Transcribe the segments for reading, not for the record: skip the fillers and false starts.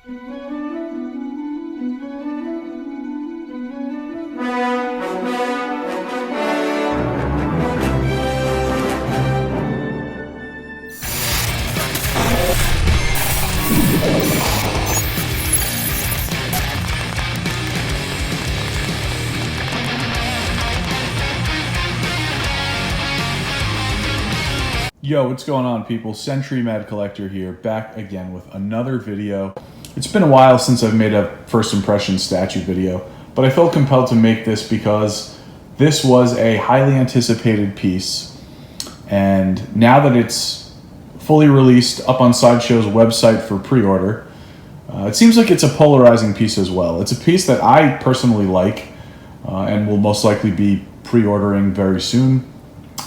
Yo, what's going on, people? Sentritmc Collector here, back again with another video. It's been a while since I've made a first impression statue video, but I felt compelled to make this because this was a highly anticipated piece, and now that it's fully released up on Sideshow's website for pre-order, it seems like it's a polarizing piece as well. It's a piece that I personally like and will most likely be pre-ordering very soon.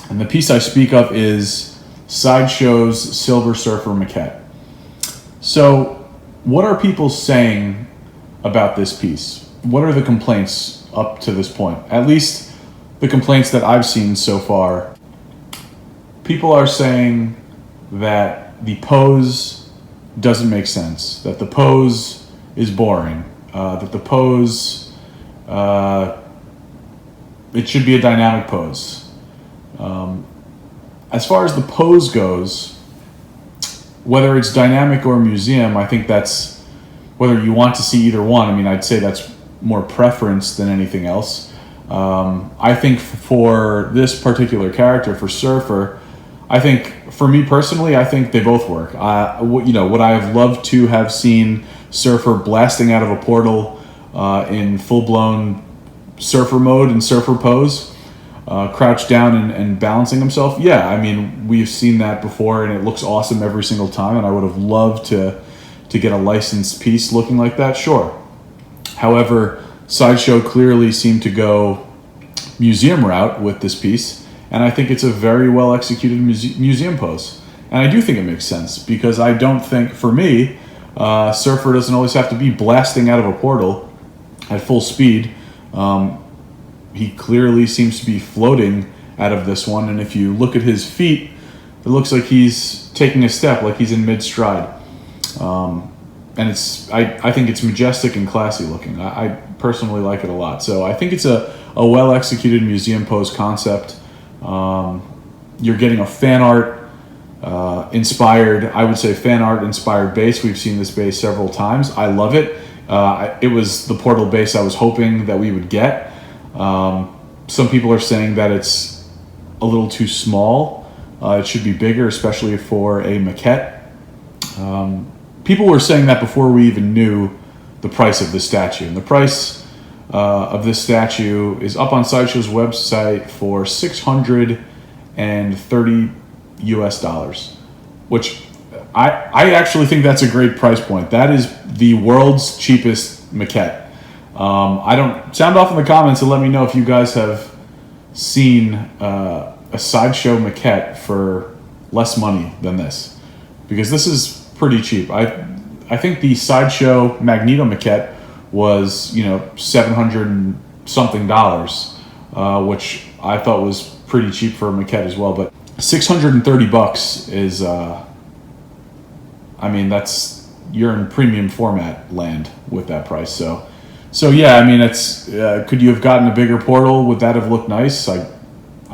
And the piece I speak of is Sideshow's Silver Surfer Maquette. So, what are people saying about this piece? What are the complaints up to this point? At least the complaints that I've seen so far. People are saying that the pose doesn't make sense, that the pose is boring, that the pose, it should be a dynamic pose. As far as the pose goes, whether it's dynamic or museum, I think that's, whether you want to see either one, I mean, I'd say that's more preference than anything else. I think for this particular character, for Surfer, I think, for me personally, I think they both work. Would I have loved to have seen Surfer blasting out of a portal in full-blown surfer mode and surfer pose? Crouched down and balancing himself. Yeah, I mean, we've seen that before and it looks awesome every single time, and I would have loved to get a licensed piece looking like that, sure. However, Sideshow clearly seemed to go museum route with this piece, and I think it's a very well executed museum pose. And I do think it makes sense, because I don't think, for me, Surfer doesn't always have to be blasting out of a portal at full speed. He clearly seems to be floating out of this one, and if you look at his feet, it looks like he's taking a step, like he's in mid-stride. And I think it's majestic and classy looking. I personally like it a lot. So I think it's a well-executed museum pose concept. You're getting a fan art inspired, I would say fan art inspired base. We've seen this base several times. I love it. It was the portal base I was hoping that we would get. Some people are saying that it's a little too small. It should be bigger, especially for a maquette. People were saying that before we even knew the price of this statue. And the price of this statue is up on Sideshow's website for $630 US, which I actually think that's a great price point. That is the world's cheapest maquette. I don't sound off in the comments and let me know if you guys have seen a Sideshow maquette for less money than this, because this is pretty cheap. I think the Sideshow Magneto maquette was, $700 and something, which I thought was pretty cheap for a maquette as well. But $630 is, you're in premium format land with that price. So yeah, I mean, it's could you have gotten a bigger portal? Would that have looked nice? I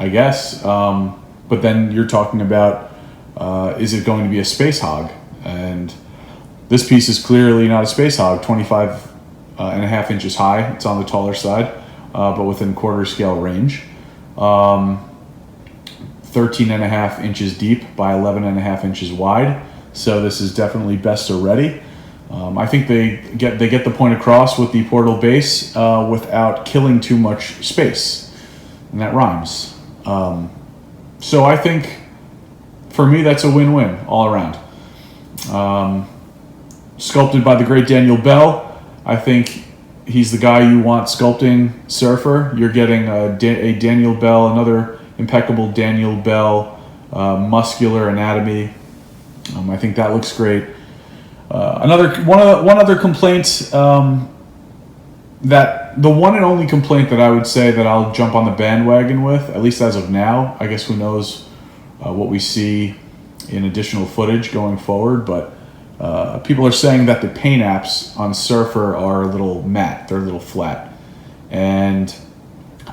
guess. But then you're talking about, is it going to be a space hog? And this piece is clearly not a space hog. 25.5 inches high. It's on the taller side, but within quarter scale range. 13.5 inches deep by 11.5 inches wide. So this is definitely best already. I think they get the point across with the portal base without killing too much space, and that rhymes. So I think, for me, that's a win-win all around. Sculpted by the great Daniel Bell. I think he's the guy you want sculpting Surfer. You're getting a Daniel Bell, another impeccable Daniel Bell muscular anatomy. I think that looks great. One other complaint, that the one and only complaint that I would say that I'll jump on the bandwagon with, at least as of now, I guess who knows what we see in additional footage going forward, but People are saying that the paint apps on Surfer are a little matte. They're a little flat. And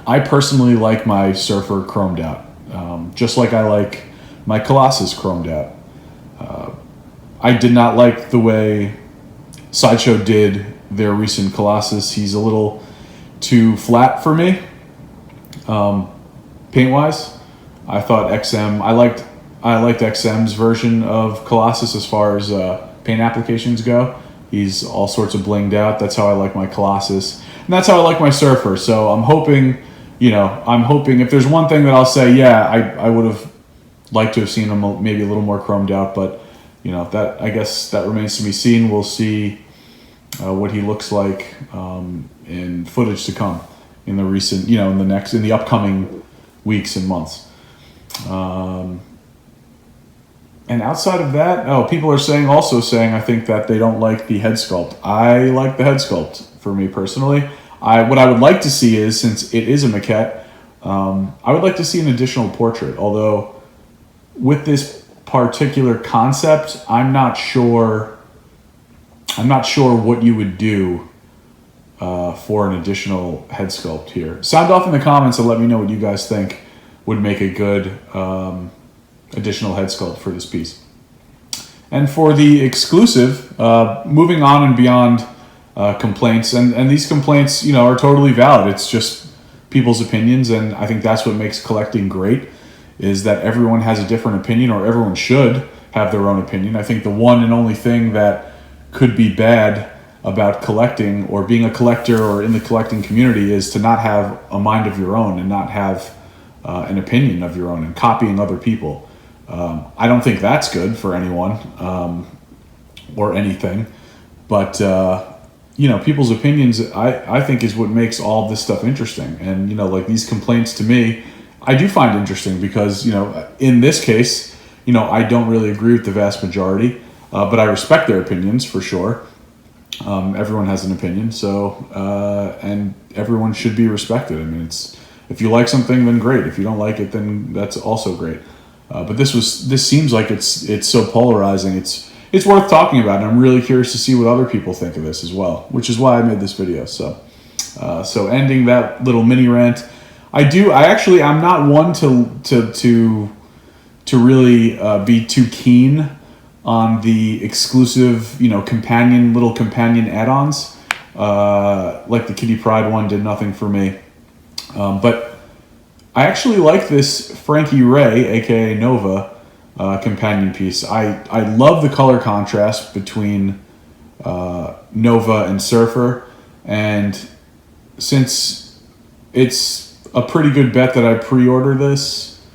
I personally like my Surfer chromed out, just like I like my Colossus chromed out. I did not like the way Sideshow did their recent Colossus. He's a little too flat for me, paint-wise. I thought I liked XM's version of Colossus as far as paint applications go. He's all sorts of blinged out. That's how I like my Colossus, and that's how I like my Surfer. So I'm hoping if there's one thing that I'll say, yeah, I would have liked to have seen him maybe a little more chromed out, but that, I guess that remains to be seen. We'll see what he looks like in footage to come in the recent, in the upcoming weeks and months. And outside of that, people are also saying, I think that they don't like the head sculpt. I like the head sculpt for me personally. What I would like to see is, since it is a maquette, I would like to see an additional portrait. Although with this particular concept, I'm not sure what you would do for an additional head sculpt here. Sound off in the comments and let me know what you guys think would make a good additional head sculpt for this piece. And for the exclusive, moving on and beyond complaints, and these complaints, are totally valid. It's just people's opinions, and I think that's what makes collecting great, is that everyone has a different opinion, or everyone should have their own opinion. I think the one and only thing that could be bad about collecting or being a collector or in the collecting community is to not have a mind of your own and not have an opinion of your own and copying other people. I don't think that's good for anyone or anything, but people's opinions, I think, is what makes all of this stuff interesting. And like these complaints, to me, I do find interesting because in this case, I don't really agree with the vast majority, but I respect their opinions for sure. Everyone has an opinion, so and everyone should be respected. I mean, if you like something, then great. If you don't like it, then that's also great. But this seems like it's so polarizing. It's worth talking about, and I'm really curious to see what other people think of this as well, which is why I made this video. So ending that little mini rant, I'm not one to really be too keen on the exclusive, little companion add-ons. Like the Kitty Pryde one did nothing for me. But I actually like this Frankie Ray, aka Nova, companion piece. I love the color contrast between Nova and Surfer, and since it's a pretty good bet that I pre-order this,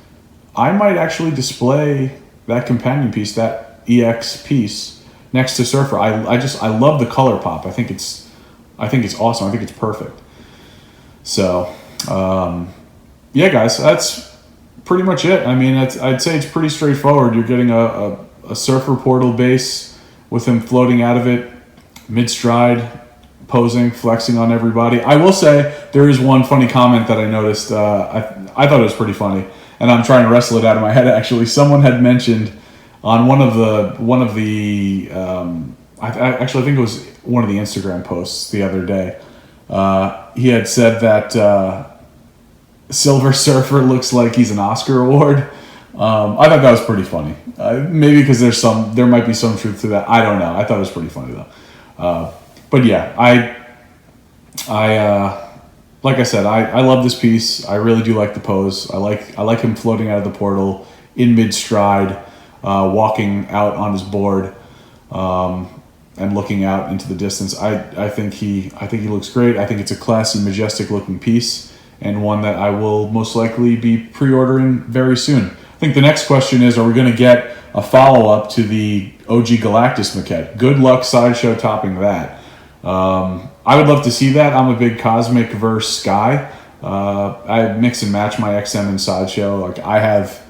I might actually display that companion piece, that EX piece, next to Surfer. I love the color pop. I think it's awesome. I think it's perfect. So yeah, guys, that's pretty much it. I mean, I'd say it's pretty straightforward. You're getting a Surfer portal base with him floating out of it mid-stride, posing, flexing on everybody. I will say there is one funny comment that I noticed. I thought it was pretty funny, and I'm trying to wrestle it out of my head. Actually, someone had mentioned on one of the I think it was one of the Instagram posts the other day. He had said that Silver Surfer looks like he's an Oscar award. I thought that was pretty funny. Maybe because there might be some truth to that. I don't know. I thought it was pretty funny though. But yeah, I like I said, I love this piece. I really do like the pose. I like him floating out of the portal in mid stride, walking out on his board, and looking out into the distance. I think he looks great. I think it's a classy, majestic looking piece, and one that I will most likely be pre-ordering very soon. I think the next question is, are we going to get a follow-up to the OG Galactus maquette? Good luck, Sideshow, topping that. I would love to see that. I'm a big Cosmic verse guy. I mix and match my XM and Sideshow. Like, I have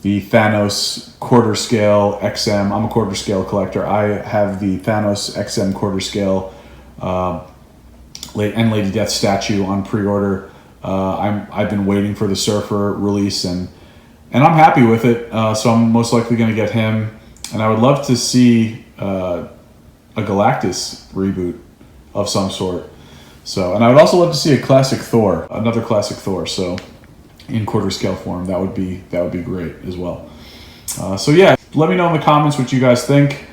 the Thanos quarter scale XM. I'm a quarter scale collector. I have the Thanos XM quarter scale and Lady Death statue on pre-order. I've been waiting for the Surfer release, and I'm happy with it. So I'm most likely going to get him. And I would love to see a Galactus reboot of some sort. So, and I would also love to see a classic Thor, another classic Thor. So, in quarter scale form, that would be great as well. So yeah, let me know in the comments what you guys think,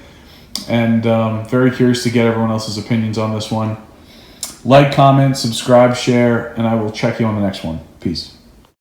and very curious to get everyone else's opinions on this one. Like, comment, subscribe, share, and I will check you on the next one. Peace.